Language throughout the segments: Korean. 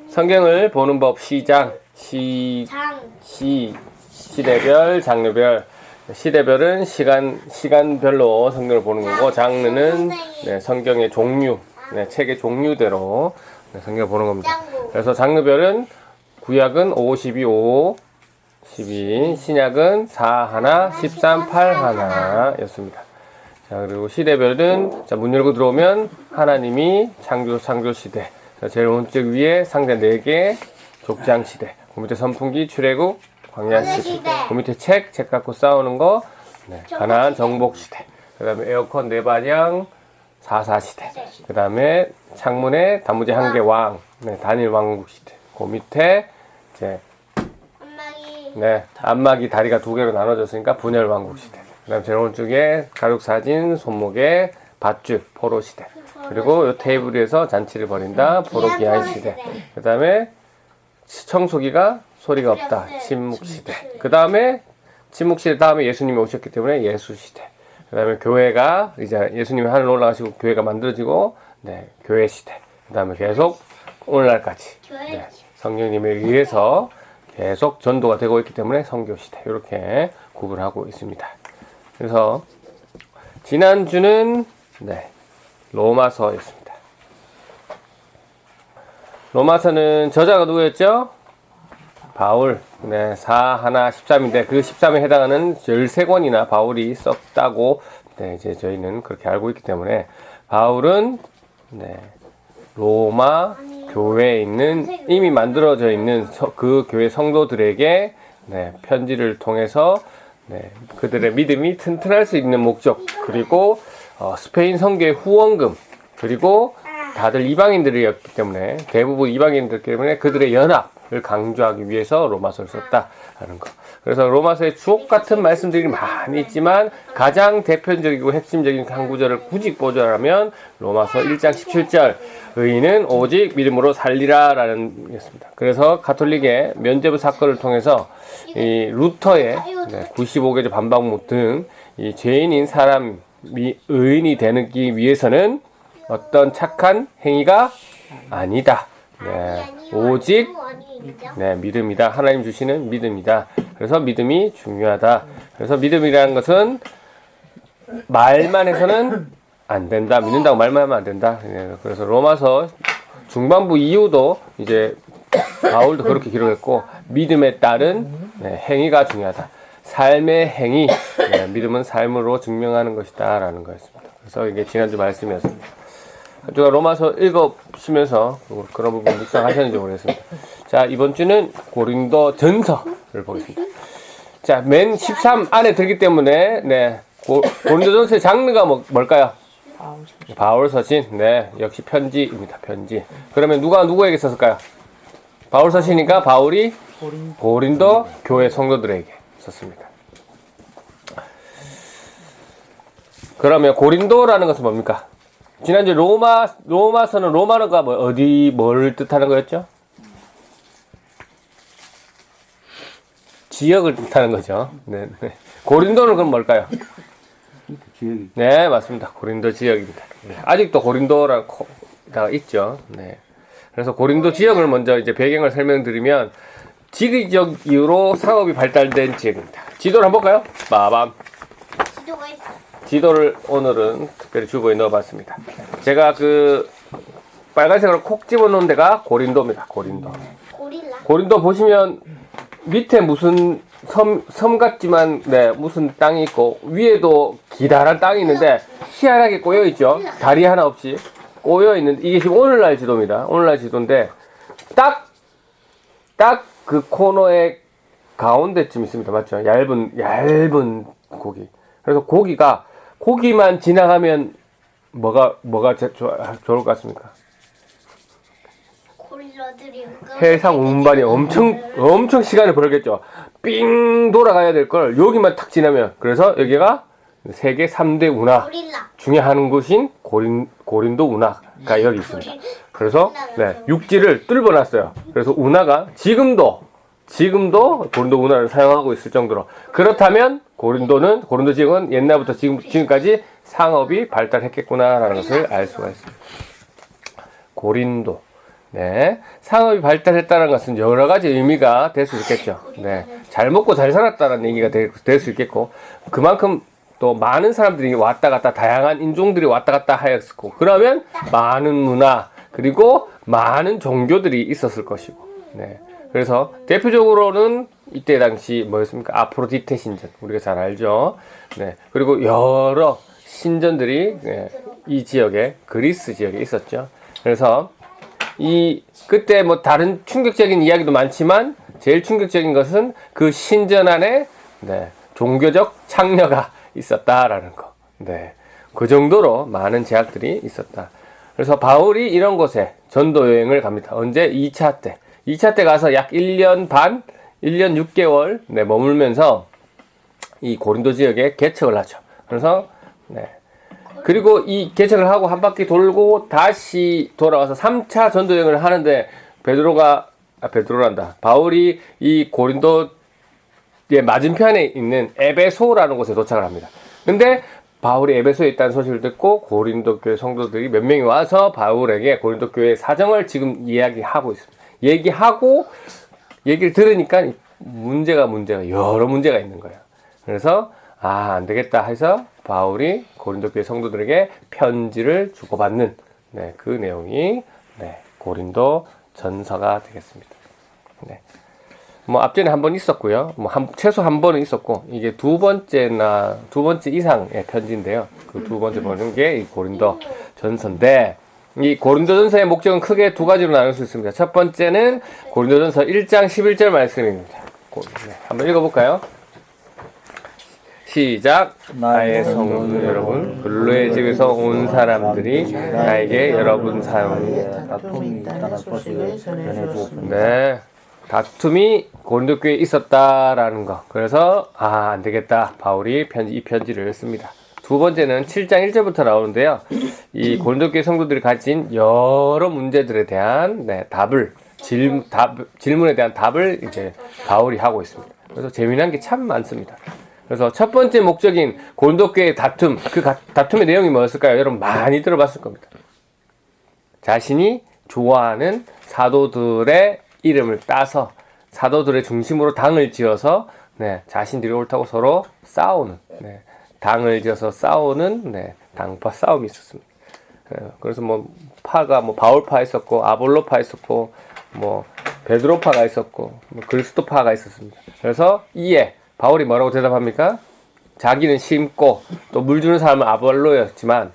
성경을 보는 법 시작. 시대별, 장르별. 시대별은 시간별로 성경을 보는 거고, 장르는 성경의 종류, 책의 종류대로 성경을 보는 겁니다. 그래서 장르별은 구약은 5, 12, 5, 12, 신약은 4 하나, 13, 8 하나 였습니다. 자, 그리고 시대별은, 자, 문 열고 들어오면 하나님이 창조 시대. 자, 제일 오른쪽 위에 상자 4개, 족장 시대. 그 밑에 선풍기, 출애굽, 광야 시대. 그 밑에 책 갖고 싸우는 거, 가나안 정복 시대. 그 다음에 에어컨 4반향, 4 시대. 그 다음에 창문에 단무지 1개 왕, 단일 왕국 시대. 그 밑에 이제 안마기 다리가 2개로 나눠졌으니까 분열 왕국 시대. 그 다음에 제일 오른쪽에 가족 사진, 손목에 밧줄, 포로 시대. 그리고 이 테이블 위에서 잔치를 벌인다, 포로 기한 시대. 그 다음에 청소기가 소리가 없다, 침묵 시대. 그 다음에 침묵 시대 다음에 예수님이 오셨기 때문에 예수 시대. 그 다음에 교회가 이제 예수님이 하늘 올라가시고 교회가 만들어지고, 교회 시대. 그 다음에 계속 오늘날까지 성령님에 의해서 계속 전도가 되고 있기 때문에 선교 시대. 이렇게 구분하고 있습니다. 그래서 지난주는 로마서였습니다. 로마서는 저자가 누구였죠? 바울. 4 하나 13인데 그 13에 해당하는 13권이나 바울이 썼다고 이제 저희는 그렇게 알고 있기 때문에 바울은 로마 교회에 있는 이미 만들어져 있는 그 교회 성도들에게 편지를 통해서 그들의 믿음이 튼튼할 수 있는 목적, 그리고 스페인 선교의 후원금, 그리고 다들 이방인들이었기 때문에, 대부분 이방인들 때문에 그들의 연합을 강조하기 위해서 로마서를 썼다라는 거. 그래서 로마서에 주옥 같은 말씀들이 많이 있지만 가장 대표적이고 핵심적인 한 구절을 굳이 보자면 로마서 1장 17절, 의인은 오직 믿음으로 살리라 라는 것입니다. 그래서 가톨릭의 면죄부 사건을 통해서 이 루터의 95개조 반박문 등 이 죄인인 사람이 의인이 되기 위해서는 어떤 착한 행위가 아니다. 오직 믿음이다. 하나님 주시는 믿음이다. 그래서 믿음이 중요하다. 그래서 믿음이라는 것은 말만 해서는 안 된다. 믿는다고 말만 하면 안 된다. 그래서 로마서 중반부 이후도 이제 바울도 그렇게 기록했고, 믿음에 따른 행위가 중요하다. 삶의 행위, 믿음은 삶으로 증명하는 것이다 라는 거였습니다. 그래서 이게 지난주 말씀이었습니다. 제가 로마서 읽으시면서 그런 부분 묵상하셨는지 모르겠습니다. 자, 이번 주는 고린도 전서를 보겠습니다. 자, 맨 13 안에 들기 때문에 고린도 전서의 장르가 뭘까요? 바울 서신. 역시 편지입니다. 편지. 그러면 누가 누구에게 썼을까요? 바울 서신이니까 바울이 고린도 교회 성도들에게 썼습니다. 그러면 고린도라는 것은 뭡니까? 지난주 로마서는 로마가 뭘 뜻하는 거였죠? 지역을 뜻하는 거죠. 고린도는 그럼 뭘까요? 지역이. 네, 맞습니다. 고린도 지역입니다. 아직도 고린도라고 있죠. 그래서 고린도 지역을 먼저 이제 배경을 설명드리면, 지리적 이유로 상업이 발달된 지역입니다. 지도를 한번 볼까요? 빠밤. 지도가 있어. 지도를 오늘은 특별히 주보에 넣어봤습니다. 제가 그 빨간색으로 콕 집어놓은 데가 고린도입니다. 고린도. 고린도 보시면 밑에 무슨 섬 같지만 무슨 땅이 있고, 위에도 기다란 땅이 있는데 희한하게 꼬여있죠. 다리 하나 없이 꼬여있는데, 이게 지금 오늘날 지도입니다. 오늘날 지도인데 딱 그 코너의 가운데쯤 있습니다. 맞죠? 얇은 고기. 그래서 고기만 지나가면 뭐가 좋을 것 같습니까? 해상 운반이 엄청 시간을 벌겠죠. 삥 돌아가야 될 걸 여기만 탁 지나면, 그래서 여기가 세계 3대 운하 중에 한 곳인 고린도 운하가 여기 있습니다. 그래서 육지를 뚫어놨어요. 그래서 운하가 지금도 고린도 운하를 사용하고 있을 정도로, 그렇다면 고린도 지역은 옛날부터 지금까지 상업이 발달했겠구나라는 것을 알 수가 있습니다. 고린도. 네. 상업이 발달했다는 것은 여러 가지 의미가 될 수 있겠죠. 네. 잘 먹고 잘 살았다는 얘기가 될 수 있겠고, 그만큼 또 많은 사람들이 왔다 갔다, 다양한 인종들이 왔다 갔다 하였고, 그러면 많은 문화, 그리고 많은 종교들이 있었을 것이고, 네. 그래서 대표적으로는 이때 당시 뭐였습니까? 아프로디테 신전. 우리가 잘 알죠. 네. 그리고 여러 신전들이 네, 이 지역에, 그리스 지역에 있었죠. 그래서 그때 뭐 다른 충격적인 이야기도 많지만 제일 충격적인 것은 그 신전 안에 네, 종교적 창녀가 있었다라는 거. 네. 그 정도로 많은 제약들이 있었다. 그래서 바울이 이런 곳에 전도 여행을 갑니다. 언제? 2차 때. 2차 때 가서 약 1년 반, 1년 6개월 네, 머물면서 이 고린도 지역에 개척을 하죠. 그래서 네. 그리고 이 개척을 하고 한 바퀴 돌고 다시 돌아와서 3차 전도 여행을 하는데 베드로란다. 바울이 이 고린도의 맞은편에 있는 에베소라는 곳에 도착을 합니다. 근데 바울이 에베소에 있다는 소식을 듣고 고린도 교회 성도들이 몇 명이 와서 바울에게 고린도 교회 사정을 지금 이야기하고 있습니다. 얘기를 들으니까 여러 문제가 있는 거예요. 그래서 안 되겠다 해서 바울이 고린도 교회 성도들에게 편지를 주고받는 네, 그 내용이 네, 고린도 전서가 되겠습니다. 네. 뭐 앞전에 한 번 있었고요. 뭐 최소 한 번은 있었고 이게 두 번째 이상의 편지인데요. 그 두 번째 보는 게 이 고린도 전서인데 이 고린도 전서의 목적은 크게 두 가지로 나눌 수 있습니다. 첫 번째는 고린도 전서 1장 11절 말씀입니다. 네, 한번 읽어볼까요? 시작. 나의 성도 여러분, 근로의 집에서 온 사람들이 나에게 여러분 사용이 다툼이 있다는 소식을 전해 주었습니다. 네, 다툼이 고린도 교회에 있었다라는 거. 그래서 안 되겠다. 바울이 이 편지를 씁니다. 두 번째는 7장 1절부터 나오는데요. 이 고린도 교회 성도들이 가진 여러 문제들에 대한 질문에 대한 답을 이제 바울이 하고 있습니다. 그래서 재미난 게 참 많습니다. 그래서 첫 번째 목적인 고린도 교회의 다툼, 그 다툼의 내용이 뭐였을까요? 여러분 많이 들어봤을 겁니다. 자신이 좋아하는 사도들의 이름을 따서 사도들의 중심으로 당을 지어서 네, 자신들이 옳다고 서로 싸우는 당을 지어서 싸우는 당파 싸움이 있었습니다. 그래서 파가 바울파 있었고 아볼로파 있었고 베드로파가 있었고 그리스도파가 있었습니다. 그래서 이에 바울이 뭐라고 대답합니까? 자기는 심고 또 물 주는 사람은 아볼로였지만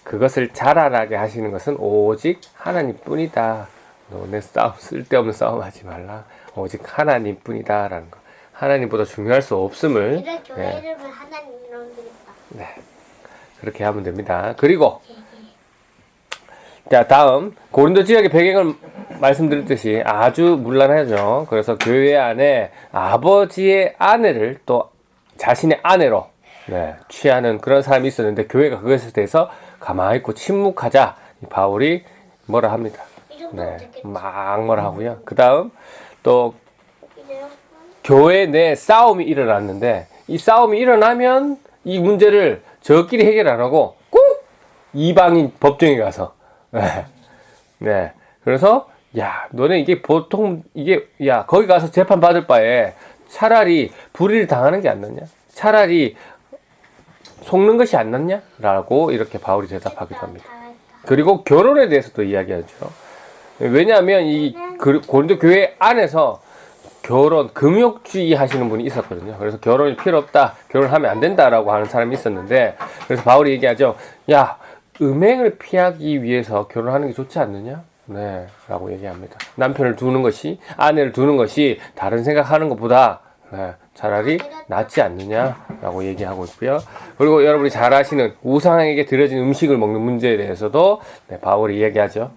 그것을 자라나게 하시는 것은 오직 하나님뿐이다. 너네 쓸데없는 싸움 하지 말라. 오직 하나님뿐이다 라는 거. 하나님보다 중요할 수 없음을 교회 이름을 하나님이라고 그랬다. 네, 그렇게 하면 됩니다. 그리고 자 다음 고린도 지역의 배경을 말씀드렸듯이 아주 문란하죠. 그래서 교회 안에 아버지의 아내를 또 자신의 아내로 취하는 그런 사람이 있었는데 교회가 그것에 대해서 가만히 있고 침묵하자 바울이 뭐라 합니다. 막 뭐라 하고요. 그 다음 또 교회 내 싸움이 일어났는데 이 싸움이 일어나면 이 문제를 저끼리 해결 안 하고 꼭 이방인 법정에 가서 그래서 너네 이게 보통 거기 가서 재판 받을 바에 차라리 불의를 당하는 게 안 낫냐? 차라리 속는 것이 안 낫냐? 라고 이렇게 바울이 대답하기도 합니다. 그리고 결혼에 대해서도 이야기하죠. 왜냐하면 이 고린도 교회 안에서 금욕주의 하시는 분이 있었거든요. 그래서 결혼이 필요 없다, 결혼하면 안 된다라고 하는 사람이 있었는데, 그래서 바울이 얘기하죠. 음행을 피하기 위해서 결혼하는 게 좋지 않느냐? 네, 라고 얘기합니다. 남편을 두는 것이, 아내를 두는 것이 다른 생각하는 것보다 차라리 낫지 않느냐라고 얘기하고 있고요. 그리고 여러분이 잘 아시는 우상에게 드려진 음식을 먹는 문제에 대해서도 바울이 얘기하죠.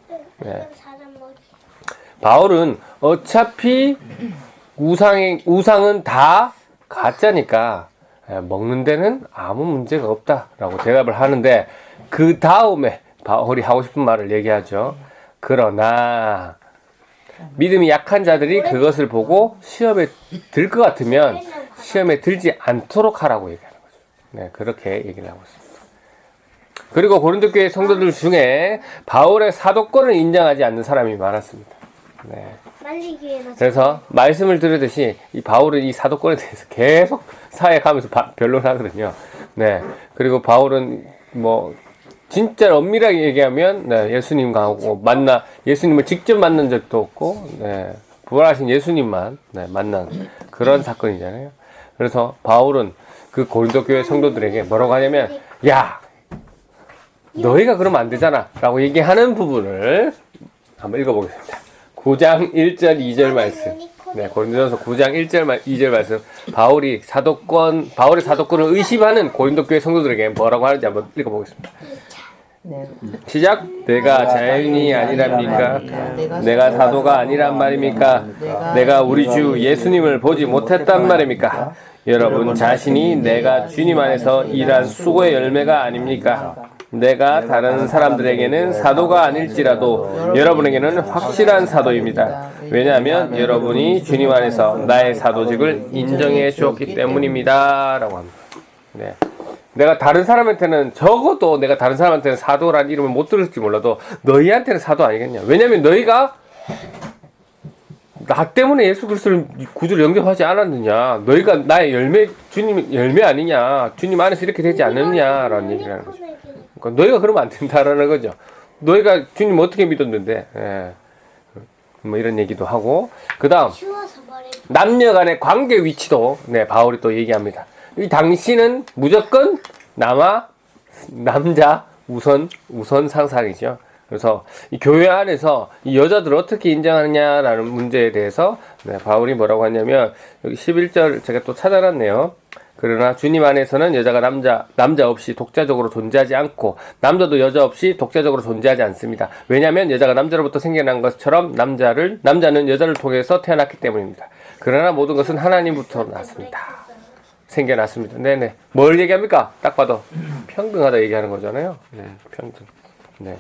바울은 어차피 우상은 다 가짜니까 먹는 데는 아무 문제가 없다라고 대답을 하는데 그 다음에 바울이 하고 싶은 말을 얘기하죠. 그러나 믿음이 약한 자들이 그것을 보고 시험에 들 것 같으면 시험에 들지 않도록 하라고 얘기하는 거죠. 그렇게 얘기를 하고 있습니다. 그리고 고린도 교회 성도들 중에 바울의 사도권을 인정하지 않는 사람이 많았습니다. 네. 말리기에는 그래서 말씀을 들으듯이 이 바울은 이 사도권에 대해서 계속 사회 가면서 변론하거든요. 네. 그리고 바울은 뭐 진짜 엄밀하게 얘기하면 네, 예수님하고 예수님을 직접 만난 적도 없고 네, 부활하신 예수님만 네, 만난 그런 사건이잖아요. 그래서 바울은 그 고린도 교회 성도들에게 뭐라고 하냐면 야 너희가 그러면 안 되잖아 라고 얘기하는 부분을 한번 읽어보겠습니다. 9장 1절 2절 말씀. 네, 고린도전서 9장 1절 2절 말씀. 바울의 사도권을 의심하는 고린도 교회 성도들에게 뭐라고 하는지 한번 읽어보겠습니다. 네. 시작. 내가 자연인이 아니랍니까? 내가 사도가 아니란 말입니까? 내가 우리 주 예수님을 보지 못했단 말입니까? 여러분 자신이 내가 주님 안에서 일한 수고의 열매가 아닙니까? 내가 다른 사람들에게는 사도가 아닐지라도 여러분에게는 확실한 사도입니다. 왜냐하면 여러분이 주님 안에서 나의 사도직을 인정해 주었기 때문입니다. 라고 합니다. 네. 내가 다른 사람한테는 적어도 내가 다른 사람한테는 사도라는 이름을 못 들을지 몰라도 너희한테는 사도 아니겠냐. 왜냐하면 너희가 나 때문에 예수 그리스도를 구주를 영접하지 않았느냐. 너희가 나의 열매, 주님 열매 아니냐. 주님 안에서 이렇게 되지 않느냐라는 얘기를 하는 거죠. 그러니까 너희가 그러면 안 된다라는 거죠. 너희가 주님 어떻게 믿었는데. 예. 뭐 이런 얘기도 하고. 그 다음 남녀 간의 관계 위치도 네, 바울이 또 얘기합니다. 이 당신은 무조건 남자 우선 상상이죠. 그래서 이 교회 안에서 이 여자들을 어떻게 인정하느냐라는 문제에 대해서 네, 바울이 뭐라고 하냐면 여기 11절 제가 또 찾아놨네요. 그러나 주님 안에서는 여자가 남자 없이 독자적으로 존재하지 않고 남자도 여자 없이 독자적으로 존재하지 않습니다. 왜냐하면 여자가 남자로부터 생겨난 것처럼 남자는 여자를 통해서 태어났기 때문입니다. 그러나 모든 것은 하나님부터 났습니다. 생겨났습니다. 네네. 뭘 얘기합니까? 딱 봐도 평등하다 얘기하는 거잖아요. 네, 평등. 네.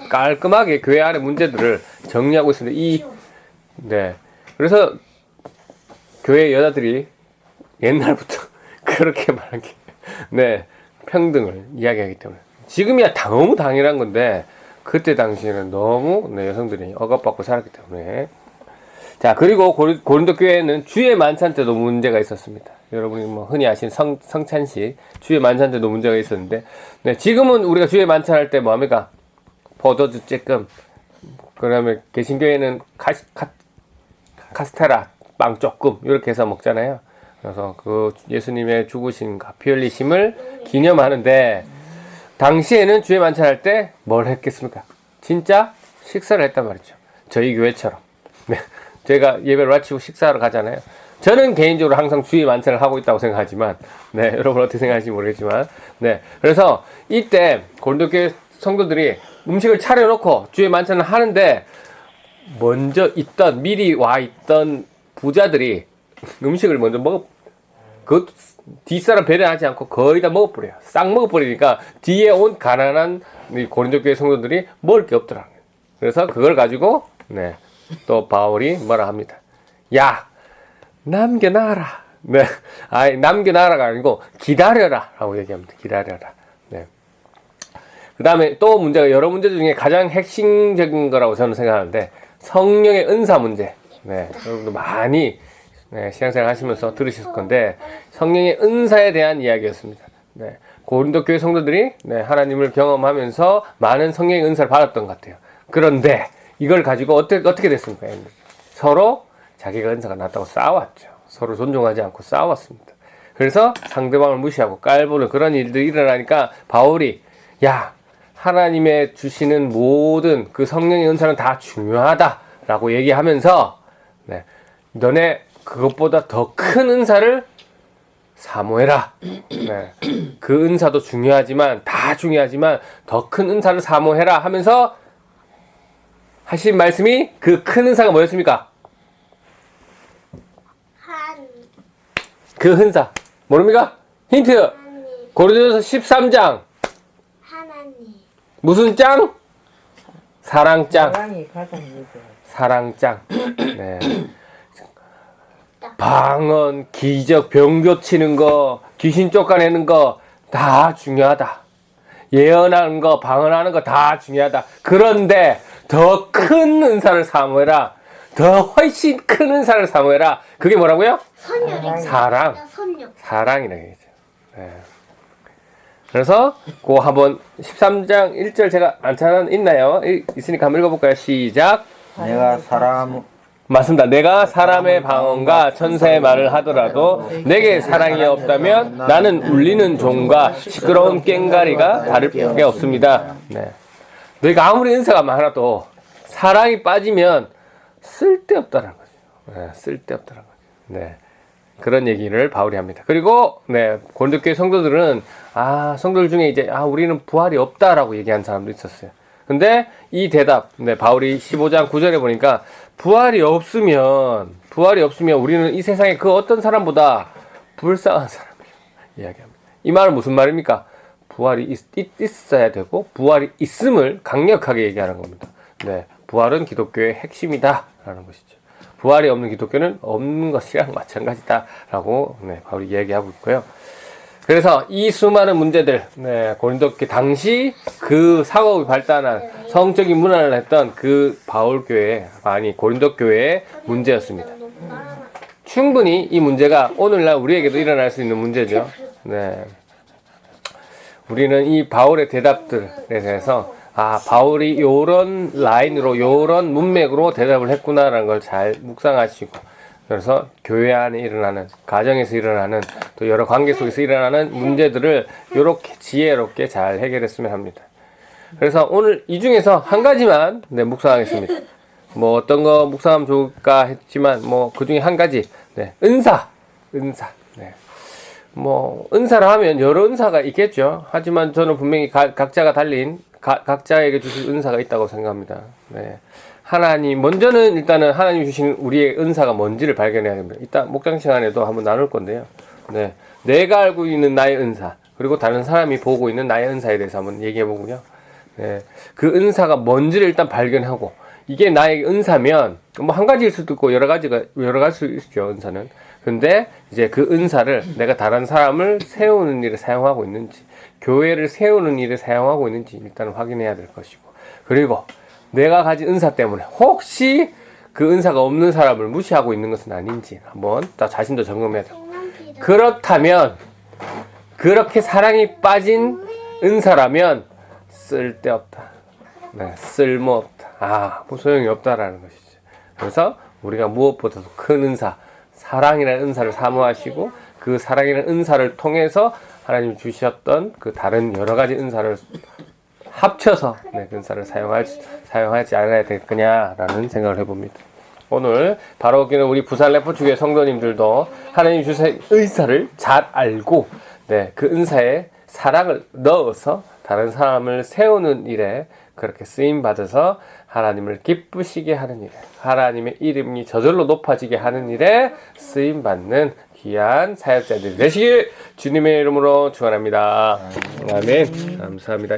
깔끔하게 교회 안의 문제들을 정리하고 있습니다. 네. 그래서 교회 여자들이 옛날부터 그렇게 말하게, 네, 평등을 이야기하기 때문에. 지금이야 너무 당연한 건데, 그때 당시에는 너무, 네, 여성들이 억압받고 살았기 때문에. 자, 그리고 고린도 교회에는 주의 만찬 때도 문제가 있었습니다. 여러분이 뭐 흔히 아시는 성찬식, 주의 만찬 때도 문제가 있었는데, 네, 지금은 우리가 주의 만찬 할 때 뭐 합니까? 포도주 쬐끔, 그 다음에 개신교회는 카스테라, 빵 조금, 이렇게 해서 먹잖아요. 그래서 그 예수님의 죽으심과 피 흘리심을 기념하는데, 당시에는 주의 만찬 할 때 뭘 했겠습니까? 진짜 식사를 했단 말이죠. 저희 교회처럼. 네. 제가 예배를 마치고 식사하러 가잖아요. 저는 개인적으로 항상 주의 만찬을 하고 있다고 생각하지만, 네, 여러분 어떻게 생각하실지 모르겠지만, 네. 그래서 이때 고린도 교회 성도들이 음식을 차려놓고 주의 만찬을 하는데, 미리 와 있던 부자들이 음식을 먼저 그 뒷사람 배려하지 않고 거의 다 먹어버려요. 싹 먹어버리니까 뒤에 온 가난한 고린도 교회 성도들이 먹을 게 없더라고요. 그래서 그걸 가지고, 네, 또 바울이 뭐라 합니다. 야, 남겨놔라. 네, 남겨놔라가 아니고 기다려라 라고 얘기합니다. 기다려라. 네. 그 다음에 또 문제가 여러 문제 중에 가장 핵심적인 거라고 저는 생각하는데, 성령의 은사 문제. 네, 여러분도 많이 네, 신앙생활 하시면서 들으셨을 건데, 성령의 은사에 대한 이야기였습니다. 네, 고린도 교회 성도들이 네, 하나님을 경험하면서 많은 성령의 은사를 받았던 것 같아요. 그런데 이걸 가지고 어떻게 됐습니까? 서로 자기가 은사가 낮다고 싸웠죠. 서로 존중하지 않고 싸웠습니다. 그래서 상대방을 무시하고 깔보는 그런 일들이 일어나니까 바울이 야, 하나님의 주시는 모든 그 성령의 은사는 다 중요하다라고 얘기하면서 네, 너네 그것보다 더 큰 은사를 사모해라. 네, 그 은사도 중요하지만 다 중요하지만 더 큰 은사를 사모해라 하면서 하신 말씀이 그 큰 은사가 뭐였습니까? 그 은사 모릅니까? 힌트. 고린도전서 13장 하나님. 무슨 짱? 사랑짱. 사랑이 가장 유리해요. 사랑짱. 네. 방언, 기적, 병 고치는 거, 귀신 쫓아내는 거 다 중요하다. 예언하는 거, 방언하는 거 다 중요하다. 그런데 더 큰 은사를 사모해라. 더 훨씬 큰 은사를 사모해라. 그게 뭐라고요? 선녀. 사랑. 선녀. 사랑이라는 얘기죠. 네. 그래서 그 한번 13장 1절 제가 안 찾아 있나요? 있으니까 한번 읽어볼까요? 시작. 내가 사람 맞습니다. 내가 사람의 방언과 천사의 말을 하더라도 내게 사랑이 없다면 나는 울리는 종과 시끄러운 꽹과리가 다를 게 없습니다. 네. 너희가 아무리 은사가 많아도 사랑이 빠지면 쓸데없다는 거죠. 네, 쓸데없다는 거죠. 네. 그런 얘기를 바울이 합니다. 그리고 네, 고린도교회 성도들은 성도들 중에 이제 우리는 부활이 없다라고 얘기한 사람도 있었어요. 근데 이 대답, 네, 바울이 15장 9절에 보니까 부활이 없으면 우리는 이 세상에 그 어떤 사람보다 불쌍한 사람이라고 이야기합니다. 이 말은 무슨 말입니까? 부활이 있어야 되고 부활이 있음을 강력하게 얘기하는 겁니다. 네, 부활은 기독교의 핵심이다라는 것이죠. 부활이 없는 기독교는 없는 것이랑 마찬가지다라고 네, 바울이 이야기하고 있고요. 그래서 이 수많은 문제들, 네, 고린도교회 당시 그 사고가 발달한 성적인 문화를 했던 그 바울교회, 고린도교회의 문제였습니다. 충분히 이 문제가 오늘날 우리에게도 일어날 수 있는 문제죠. 네. 우리는 이 바울의 대답들에 대해서 바울이 요런 라인으로, 요런 문맥으로 대답을 했구나라는 걸 잘 묵상하시고, 그래서 교회 안에 일어나는, 가정에서 일어나는, 또 여러 관계 속에서 일어나는 문제들을 요렇게 지혜롭게 잘 해결했으면 합니다. 그래서 오늘 이 중에서 한 가지만 묵상하겠습니다. 뭐 어떤 거 묵상하면 좋을까 했지만, 그 중에 한 가지, 네, 은사. 네. 은사를 하면 여러 은사가 있겠죠. 하지만 저는 분명히 각자가 달린, 각자에게 주실 은사가 있다고 생각합니다. 네. 먼저는 일단은 하나님 주신 우리의 은사가 뭔지를 발견해야 됩니다. 이따 목장 시간에도 한번 나눌 건데요. 네. 내가 알고 있는 나의 은사, 그리고 다른 사람이 보고 있는 나의 은사에 대해서 한번 얘기해 보고요. 네. 그 은사가 뭔지를 일단 발견하고, 이게 나의 은사면, 한 가지일 수도 있고, 여러 가지 수 있죠, 은사는. 근데, 이제 그 은사를 내가 다른 사람을 세우는 일에 사용하고 있는지, 교회를 세우는 일에 사용하고 있는지 일단 확인해야 될 것이고, 그리고 내가 가진 은사 때문에 혹시 그 은사가 없는 사람을 무시하고 있는 것은 아닌지 한번 자신도 점검해야 돼요. 그렇다면, 그렇게 사랑이 빠진 은사라면 쓸데없다. 네, 쓸모없다. 소용이 없다라는 것이죠. 그래서 우리가 무엇보다도 큰 은사, 사랑이라는 은사를 사모하시고, 그 사랑이라는 은사를 통해서 하나님이 주셨던 그 다른 여러 가지 은사를 합쳐서 그 은사를 사용하지 않아야 될 거냐라는 생각을 해봅니다. 오늘 바로 우리 부산 레포츠교회 성도님들도 하나님 주신 은사를 잘 알고, 그 은사에 사랑을 넣어서 다른 사람을 세우는 일에 그렇게 쓰임 받아서 하나님을 기쁘시게 하는 일에, 하나님의 이름이 저절로 높아지게 하는 일에 쓰임 받는 귀한 사역자들이 되시길 주님의 이름으로 축원합니다. 아멘. 감사합니다.